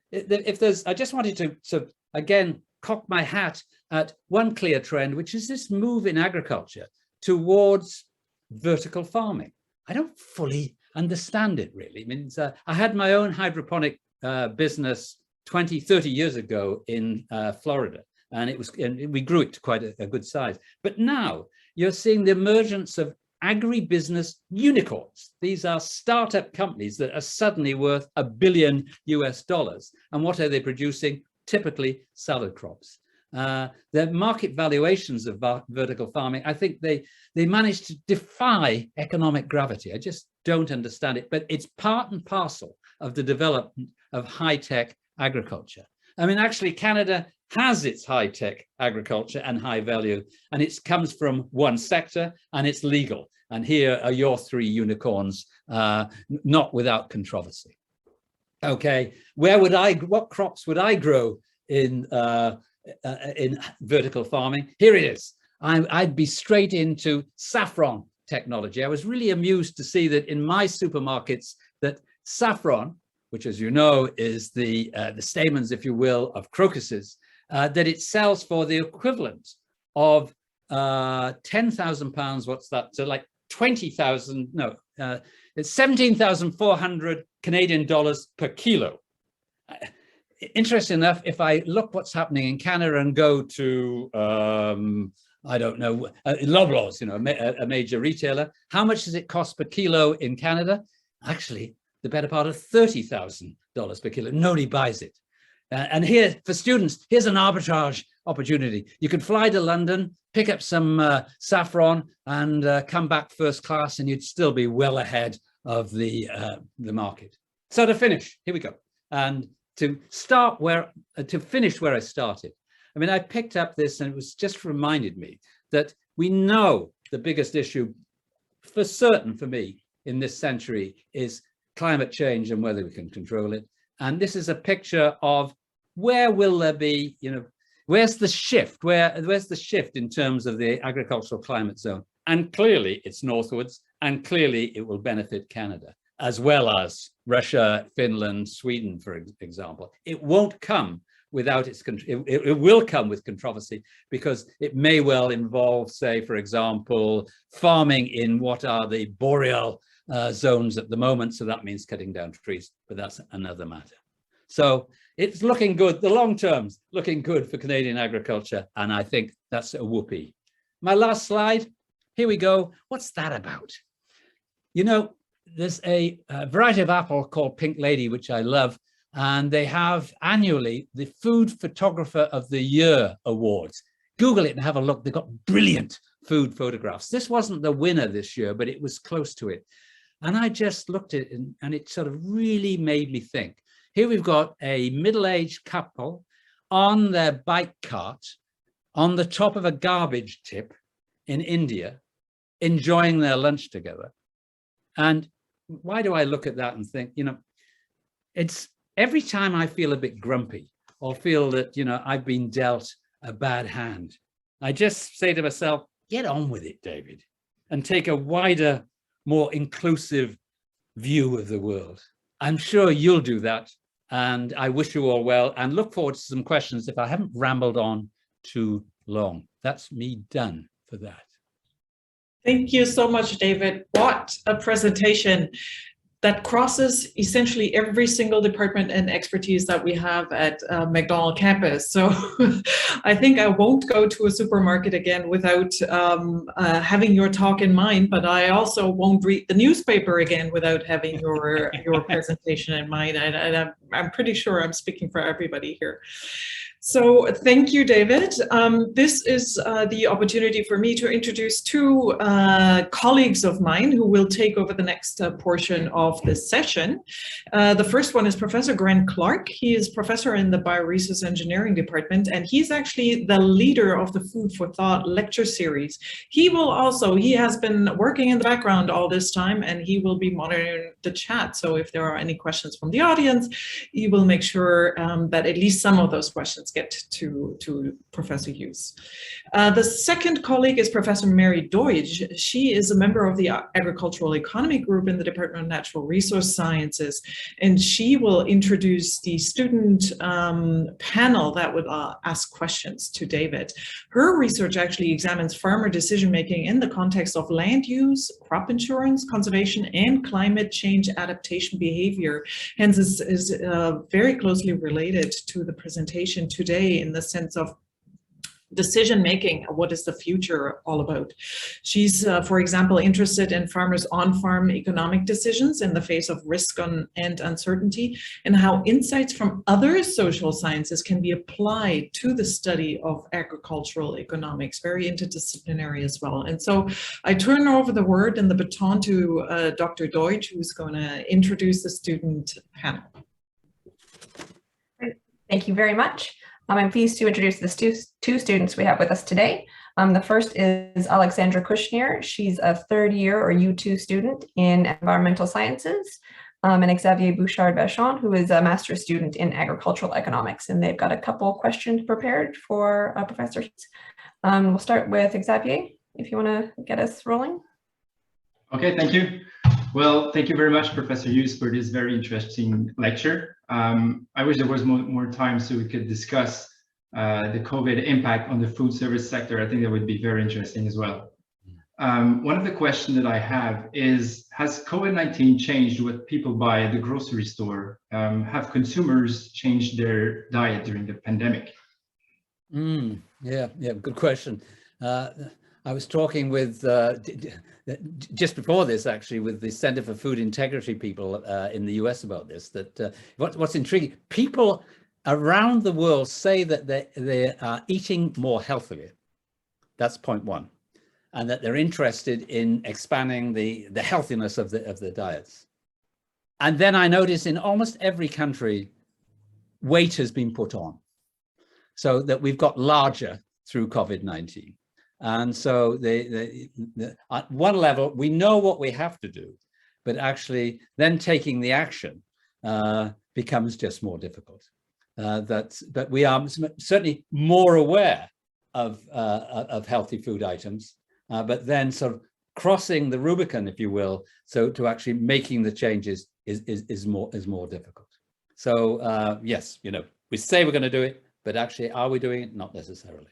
just wanted to sort of, again, cock my hat at one clear trend, which is this move in agriculture towards vertical farming. I don't fully understand it, really. I mean, I had my own hydroponic business 20, 30 years ago in Florida, and we grew it to quite a good size. But now you're seeing the emergence of agribusiness unicorns. These are startup companies that are suddenly worth $1 billion US. And what are they producing? Typically salad crops. The market valuations of vertical farming, I think they manage to defy economic gravity. I just don't understand it, but it's part and parcel of the development of high-tech agriculture. I mean, actually, Canada has its high-tech agriculture and high value, and it comes from one sector, and it's legal. And here are your 3 unicorns, not without controversy. Okay, what crops would I grow in vertical farming? Here it is. I'd be straight into saffron technology. I was really amused to see that in my supermarkets that saffron, which, as you know, is the stamens, if you will, of crocuses, that it sells for the equivalent of £10,000. What's that? So like 20,000, no, it's 17,400 Canadian dollars per kilo. Interesting enough, if I look what's happening in Canada and go to, I don't know, Loblaws, a major retailer, how much does it cost per kilo in Canada? Actually, the better part of $30,000 per kilo. Nobody buys it. And here, for students, here's an arbitrage opportunity. You could fly to London, pick up some saffron, and come back first class, and you'd still be well ahead of the market. So to finish, here we go. And to finish where I started. I mean, I picked up this, and it was just reminded me that we know the biggest issue for certain for me in this century is climate change and whether we can control it. And this is a picture of where will there be, where's the shift? Where's the shift in terms of the agricultural climate zone? And clearly it's northwards, and clearly it will benefit Canada, as well as Russia, Finland, Sweden, for example. It won't come without it will come with controversy, because it may well involve, say, for example, farming in what are the boreal zones at the moment. So that means cutting down trees, but that's another matter. So it's looking good. The long term's looking good for Canadian agriculture. And I think that's a whoopee. My last slide. Here we go. What's that about? There's a variety of apple called Pink Lady, which I love. And they have annually the Food Photographer of the Year awards. Google it and have a look. They've got brilliant food photographs. This wasn't the winner this year, but it was close to it. And I just looked at it, and it sort of really made me think. Here we've got a middle-aged couple on their bike cart on the top of a garbage tip in India, enjoying their lunch together. And why do I look at that and think, you know, it's every time I feel a bit grumpy or feel that, you know, I've been dealt a bad hand, I just say to myself, get on with it, David, and take a wider, more inclusive view of the world. I'm sure you'll do that. And I wish you all well and look forward to some questions if I haven't rambled on too long. That's me done for that.
Thank you so much, David. What a presentation that crosses essentially every single department and expertise that we have at Macdonald campus. So I think I won't go to a supermarket again without having your talk in mind, but I also won't read the newspaper again without having your presentation in mind. And I'm pretty sure I'm speaking for everybody here. So thank you, David. This is the opportunity for me to introduce two colleagues of mine who will take over the next portion of this session. The first one is Professor Grant Clark. He is professor in the Bioresource Engineering Department, and he's actually the leader of the Food for Thought lecture series. He has been working in the background all this time, and he will be monitoring the chat. So if there are any questions from the audience, he will make sure that at least some of those questions get to Professor Hughes. The second colleague is Professor Mary Deutsch. She is a member of the Agricultural Economy Group in the Department of Natural Resource Sciences, and she will introduce the student panel that would ask questions to David. Her research actually examines farmer decision-making in the context of land use, crop insurance, conservation, and climate change adaptation behavior. Hence is very closely related to the presentation today in the sense of decision-making. What is the future all about? She's, for example, interested in farmers' on-farm economic decisions in the face of risk and uncertainty, and how insights from other social sciences can be applied to the study of agricultural economics, very interdisciplinary as well. And so I turn over the word and the baton to Dr. Deutsch, who's going to introduce the student panel.
Thank you very much. I'm pleased to introduce the two students we have with us today. The first is Alexandra Kushner. She's a third year or U2 student in environmental sciences, and Xavier Bouchard-Vachon, who is a master's student in agricultural economics. And they've got a couple questions prepared for Professor Hughes. We'll start with Xavier, if you want to get us rolling.
Okay, thank you. Well, thank you very much, Professor Hughes, for this very interesting lecture. I wish there was more time so we could discuss the COVID impact on the food service sector. I think that would be very interesting as well. One of the questions that I have is, has COVID-19 changed what people buy at the grocery store? Have consumers changed their diet during the pandemic?
Yeah, good question. I was talking with, just before this actually, with the Center for Food Integrity people in the US about this, that what's intriguing, people around the world say that they are eating more healthily. That's point one. And that they're interested in expanding the healthiness of the diets. And then I notice in almost every country, weight has been put on, so that we've got larger through COVID-19. And so at one level, we know what we have to do, but actually then taking the action becomes just more difficult. But we are certainly more aware of healthy food items, but then sort of crossing the Rubicon, if you will, so to actually making the changes is more difficult. So yes, you know, we say we're going to do it, but actually, are we doing it? Not necessarily.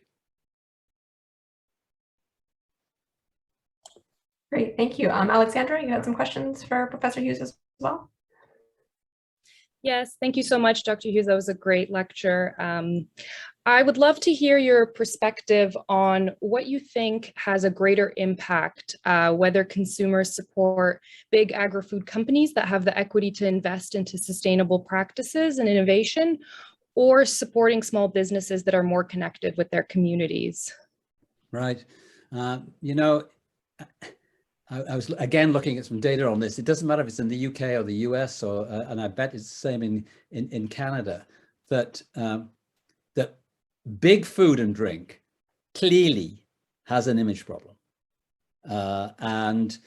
Great, thank you. Alexandra, you had some questions for Professor Hughes as well?
Yes, thank you so much, Dr. Hughes. That was a great lecture. I would love to hear your perspective on what you think has a greater impact, whether consumers support big agri-food companies that have the equity to invest into sustainable practices and innovation, or supporting small businesses that are more connected with their communities.
Right. You know, I was again looking at some data on this. It doesn't matter if it's in the UK or the US, or and I bet it's the same in Canada, that that big food and drink clearly has an image problem, and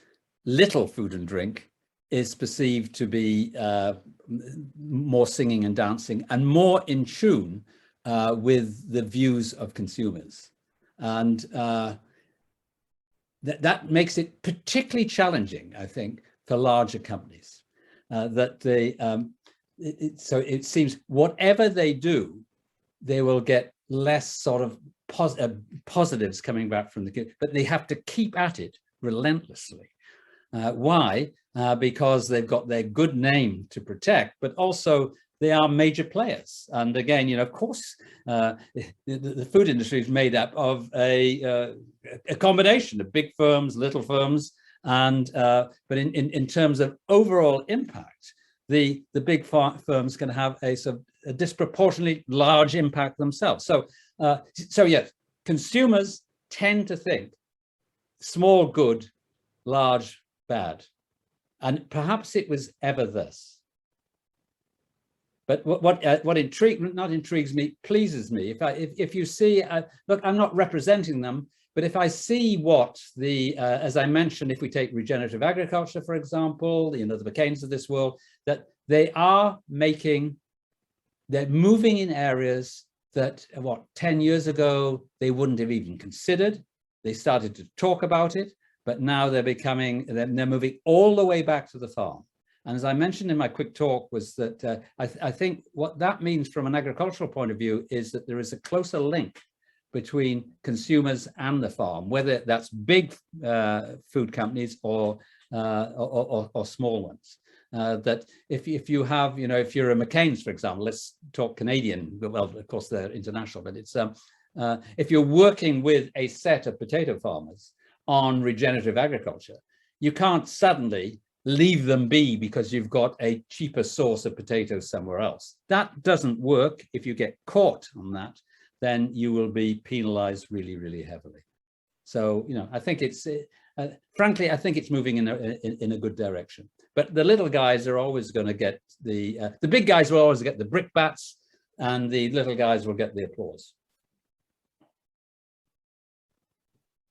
little food and drink is perceived to be more singing and dancing and more in tune with the views of consumers. And that makes it particularly challenging, I think, for larger companies. That they, so it seems whatever they do, they will get less sort of positives coming back from the, but they have to keep at it relentlessly. Why? Because they've got their good name to protect, but also they are major players. And again, you know, of course, the food industry is made up of a combination of big firms, little firms, and but in terms of overall impact, the big firms can have a sort of a disproportionately large impact themselves. So, so yes, consumers tend to think small good, large bad, and perhaps it was ever this. But what intrigues me, pleases me. If you see, look, I'm not representing them, but if I see what the, as I mentioned, if we take regenerative agriculture, for example, you know, the McCains of this world, that they are making, they're moving in areas that, what, 10 years ago, they wouldn't have even considered. They started to talk about it, but now they're moving all the way back to the farm. And as I mentioned in my quick talk, was that I think what that means from an agricultural point of view is that there is a closer link between consumers and the farm, whether that's big food companies or small ones. That if you have, you know, if you're a McCain's, for example, let's talk Canadian, well, of course they're international, but it's if you're working with a set of potato farmers on regenerative agriculture, you can't suddenly leave them be because you've got a cheaper source of potatoes somewhere else. That doesn't work. If you get caught on that, then you will be penalized really, really heavily. So, you know, I think it's, frankly, I think it's moving in a good direction. But the little guys are always going to get the big guys will always get the brickbats, and the little guys will get the applause.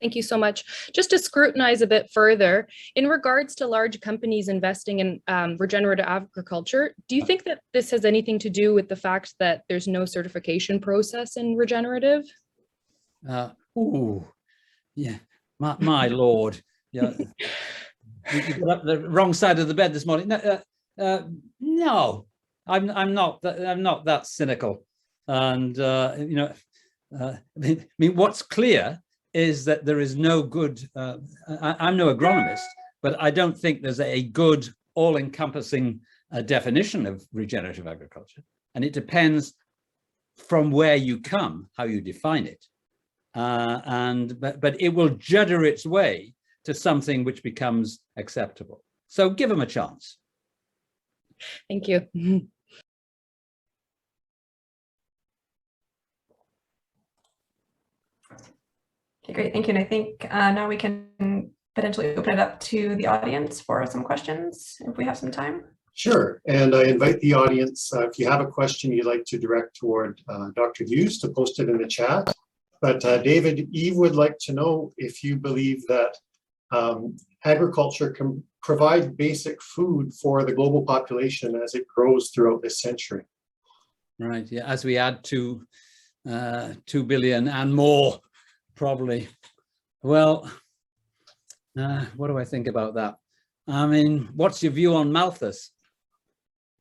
Thank you so much. Just to scrutinize a bit further, in regards to large companies investing in regenerative agriculture, do you think that this has anything to do with the fact that there's no certification process in regenerative?
Ooh, yeah, my Lord. Yeah, you got up the wrong side of the bed this morning. No, I'm not that cynical. And you know, I mean, what's clear is that there is no good, I'm no agronomist, but I don't think there's a good all-encompassing definition of regenerative agriculture. And it depends from where you come, how you define it. But it will judder its way to something which becomes acceptable. So give them a chance.
Thank you.
Okay, great, thank you. And I think now we can potentially open it up to the audience for some questions, if we have some time.
Sure, and I invite the audience, if you have a question you'd like to direct toward Dr. Hughes, to post it in the chat. But David, Eve would like to know if you believe that agriculture can provide basic food for the global population as it grows throughout this century.
Right, yeah, as we add 2 billion and more, probably. Well, what do I think about that? I mean, what's your view on Malthus?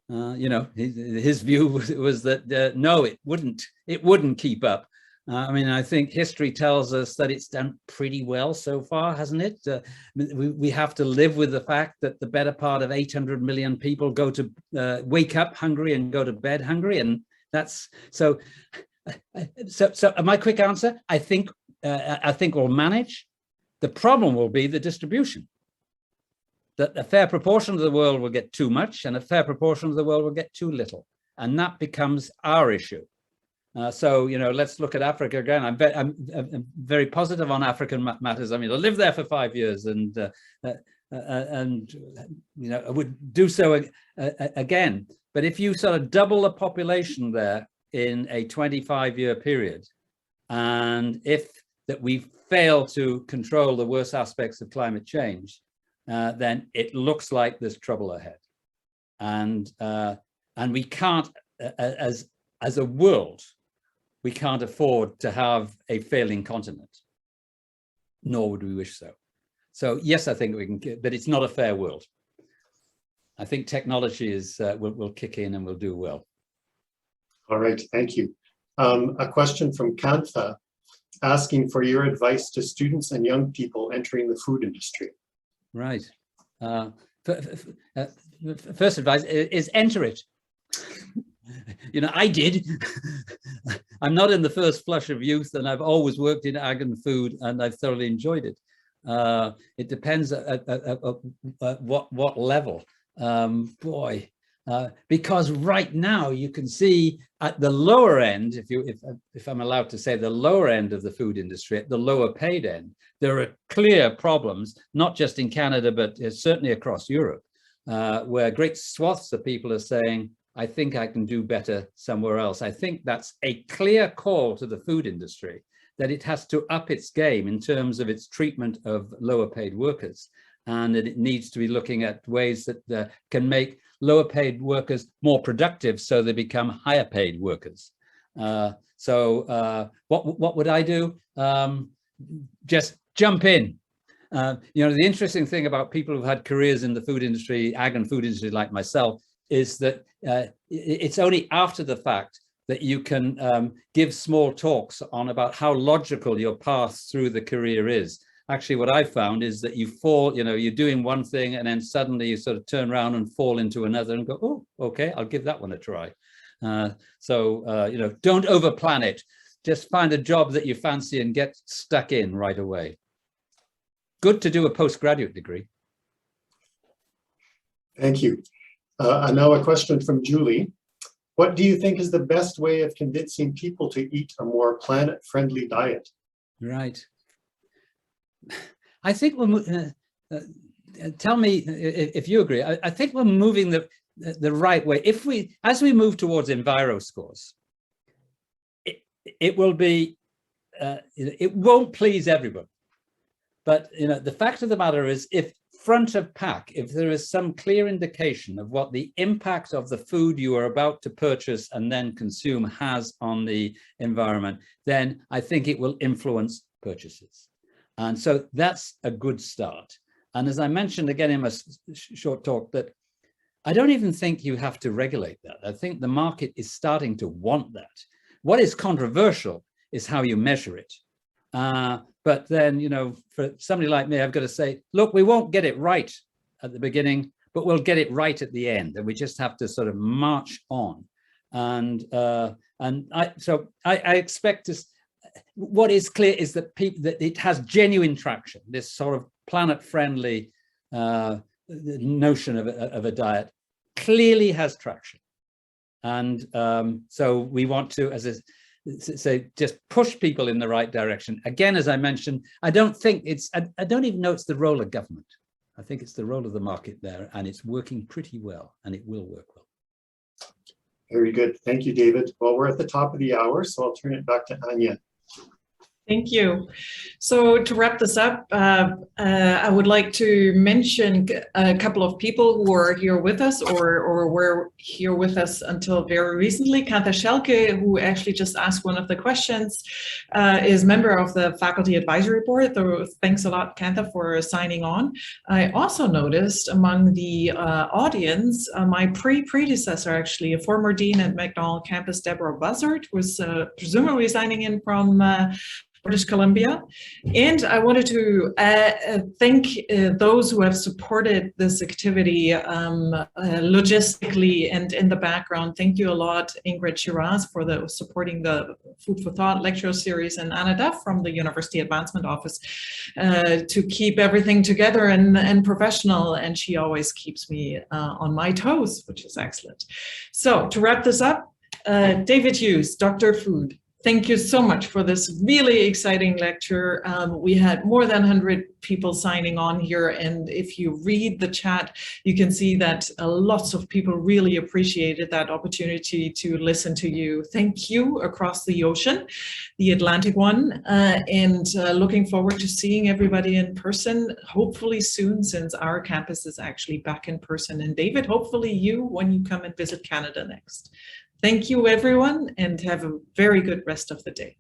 You know, his view was that no, it wouldn't keep up. I mean, I think history tells us that it's done pretty well so far, hasn't it? We have to live with the fact that the better part of 800 million people go to wake up hungry and go to bed hungry, and that's so. So my quick answer, I think we'll manage. The problem will be the distribution. That a fair proportion of the world will get too much and a fair proportion of the world will get too little. And that becomes our issue. So, you know, let's look at Africa again. I'm very positive on African matters. I mean, I lived there for 5 years, and you know, I would do so again. But if you sort of double the population there in a 25-year period, and if that we fail to control the worst aspects of climate change, then it looks like there's trouble ahead. And we can't, as a world, we can't afford to have a failing continent, nor would we wish so. So yes, I think we can, but it's not a fair world. I think technology is will kick in and will do well.
All right, thank you. A question from Kantha asking for your advice to students and young people entering the food industry.
Right. First advice is enter it. You know, I did. I'm not in the first flush of youth, and I've always worked in ag and food, and I've thoroughly enjoyed it. It depends at what level. Because right now you can see at the lower end, if I'm allowed to say the lower end of the food industry, at the lower paid end, there are clear problems, not just in Canada, but certainly across Europe, where great swaths of people are saying, I think I can do better somewhere else. I think that's a clear call to the food industry that it has to up its game in terms of its treatment of lower paid workers, and that it needs to be looking at ways that can make lower paid workers more productive so they become higher paid workers. So what would I do? Just jump in. You know, the interesting thing about people who've had careers in the food industry, ag and food industry like myself, is that it's only after the fact that you can give small talks on about how logical your path through the career is. Actually, what I found is that you fall, you know, you're doing one thing and then suddenly you sort of turn around and fall into another and go, oh, okay, I'll give that one a try. You know, don't overplan it. Just find a job that you fancy and get stuck in right away. Good to do a postgraduate degree.
Thank you. And now a question from Julie. What do you think is the best way of convincing people to eat a more planet-friendly diet?
Right. I think we're, tell me if you agree, I think we're moving the right way. As we move towards EnviroScores, it will be, it won't please everybody. But, you know, the fact of the matter is, if front of pack, if there is some clear indication of what the impact of the food you are about to purchase and then consume has on the environment, then I think it will influence purchases. And so that's a good start. And as I mentioned again in my short talk, that I don't even think you have to regulate that. I think the market is starting to want that. What is controversial is how you measure it. But then, you know, for somebody like me, I've got to say, look, we won't get it right at the beginning, but we'll get it right at the end. And we just have to sort of march on. And I expect to, what is clear is that that it has genuine traction. This sort of planet-friendly notion of a diet clearly has traction. And so we want to, as I say, just push people in the right direction. Again, as I mentioned, I don't think it's, I don't even know it's the role of government. I think it's the role of the market there, and it's working pretty well, and it will work well.
Very good. Thank you, David. Well, we're at the top of the hour, so I'll turn it back to Anja.
Thank you. So to wrap this up, I would like to mention a couple of people who are here with us or were here with us until very recently. Kantha Schelke, who actually just asked one of the questions, is member of the Faculty Advisory Board. So thanks a lot, Kantha, for signing on. I also noticed among the audience, my predecessor, actually, a former dean at Macdonald campus, Deborah Buzzard, was presumably signing in from British Columbia. And I wanted to thank those who have supported this activity logistically and in the background. Thank you a lot, Ingrid Shiraz, for supporting the Food for Thought lecture series, and Anna Duff from the University Advancement Office to keep everything together and professional. And she always keeps me on my toes, which is excellent. So to wrap this up, David Hughes, Dr. Food, thank you so much for this really exciting lecture. We had more than 100 people signing on here, and if you read the chat, you can see that lots of people really appreciated that opportunity to listen to you. Thank you across the ocean, the Atlantic one, and looking forward to seeing everybody in person, hopefully soon, since our campus is actually back in person. And David, hopefully you when you come and visit Canada next. Thank you, everyone, and have a very good rest of the day.